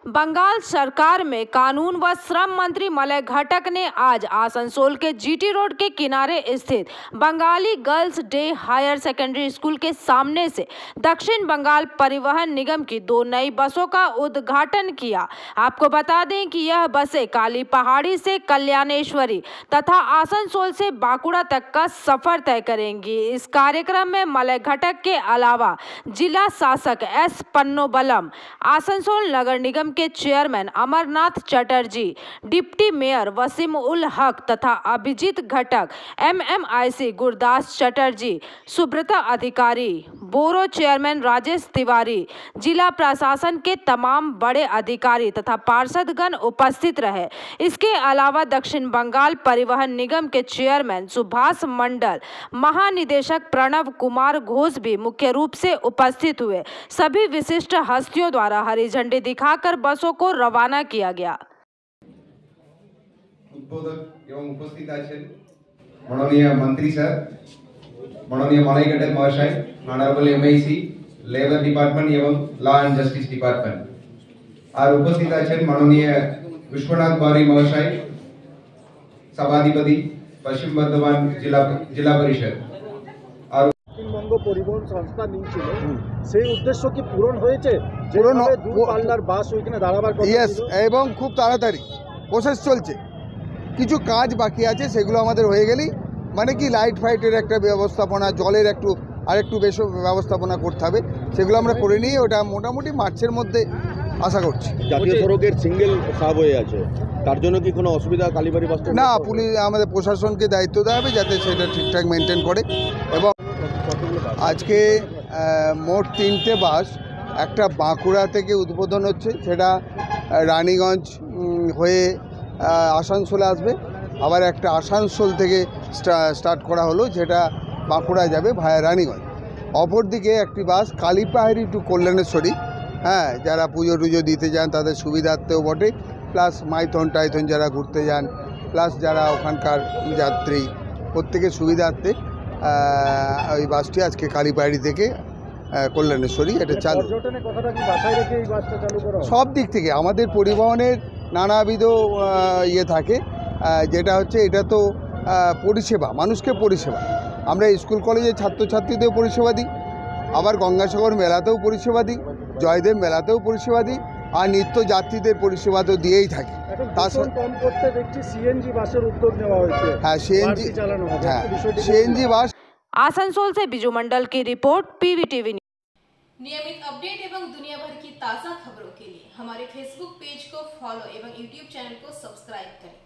बंगाल सरकार में कानून व श्रम मंत्री मलय घटक ने आज आसनसोल के जीटी रोड के किनारे स्थित Bengali girls day higher secondary school के सामने से दक्षिण बंगाल परिवहन निगम की 2 नई बसों का उद्घाटन किया। आपको बता दें कि यह बसें काली पहाड़ी से कल्याणेश्वरी तथा आसनसोल से बांकुड़ा तक का सफर तय करेंगी। इस कार्यक्रम में मलय घटक के अलावा जिला शासक एस पन्नोबलम, आसनसोल नगर निगम के chairman Amarnath Chatterjee, deputy mayor Wasim ul Haq तथा अभिजीत घटक, MMIC गुरदास चटर्जी, सुब्रता अधिकारी, बोरो चेयरमैन राजेश तिवारी, जिला प्रशासन के तमाम बड़े अधिकारी तथा पार्षदगण उपस्थित रहे। इसके अलावा दक्षिण बंगाल परिवहन निगम के चेयरमैन सुभाष मंडल, महानिदेशक प्रणव कुमार घोष भी मुख्य रूप से उपस्थित हुए। सभी विशिष्ट हस्तियों द्वारा हरी झंडी दिखाकर बसों को रवाना किया गया। उद्बोधक एवं उपस्थित आছেন माननीय मंत्री सर, माननीय मलय घटक महाशय, ऑनरेबल MIC, लेबर डिपार्टमेंट एवं लॉ एंड जस्टिस डिपार्टमेंट और उपस्थित आছেন माननीय विश्वनाथ बारी महाशय, सभाधिपति पश्चिम बर्धमान जिला परिषद পশ্চিমবঙ্গ পরিবহন সংস্থা নিয়েছিল, সেই উদ্দেশ্য কি পূরণ হয়েছে? যেভাবে দূরপাল্লার বাস ওইখানে দাঁড়াবার কথা ছিল এবং খুব তাড়াতাড়ি প্রসেস চলছে, কিছু কাজ বাকি আছে, সেগুলো আমাদের হয়ে গেলেই মানে কি লাইট ফাইটের একটা ব্যবস্থাপনা, জলের আরেকটু বেশি ব্যবস্থাপনা করতে হবে, সেগুলো আমরা করে নিয়ে ওটা মোটামুটি মার্চের মধ্যে আশা করছি। জাতীয় সড়কের সিঙ্গেল সাব হয়ে আছে, তার জন্য কি কোনো অসুবিধা কালীবাড়ি বাস স্ট্যান্ড? না, পুলিশ আমাদের প্রশাসনকে দায়িত্ব দেওয়া হবে যাতে সেটা ঠিকঠাক মেনটেন করে। এবং আজকে মোট 3টে বাস, একটা বাঁকুড়া থেকে উদ্বোধন হচ্ছে, সেটা রানীগঞ্জ হয়ে আসানসোলে আসবে, আবার একটা আসানসোল থেকে স্টার্ট করা হলো যেটা বাঁকুড়া যাবে ভায়া রানীগঞ্জ। অপরদিকে একটি বাস কালীপাহাড়ি টু কল্যাণেশ্বরী, যারা পুজো টুজো দিতে যান তাদের সুবিধার্থেও বটে, প্লাস মাইথন টাইথন যারা ঘুরতে যান, প্লাস যারা ওখানকার যাত্রী প্রত্যেকের সুবিধার্থে ওই বাসটি আজকে কালীপাহাড়ি থেকে কল্যাণেশ্বরী এটা চালু। সব দিক থেকে আমাদের পরিবহনের নানাবিধ ইয়ে থাকে, যেটা হচ্ছে এটা তো পরিষেবা, মানুষকে পরিষেবা। আমরা স্কুল কলেজের ছাত্রছাত্রীদেরও পরিষেবা দিই, আবার গঙ্গাসাগর মেলাতেও পরিষেবা দিই, জয়দেব মেলাতেও পরিষেবা দিই, আর নিত্য যাত্রীদের পরিষেবা তো দিয়েই থাকি। सीएनजी বাস। आसनसोल से बिजू मंडल की रिपोर्ट, PVTV। नियमित अपडेट एवं दुनिया भर की ताज़ा खबरों के लिए हमारे फेसबुक पेज को फॉलो एवं यूट्यूब चैनल को सब्सक्राइब करें।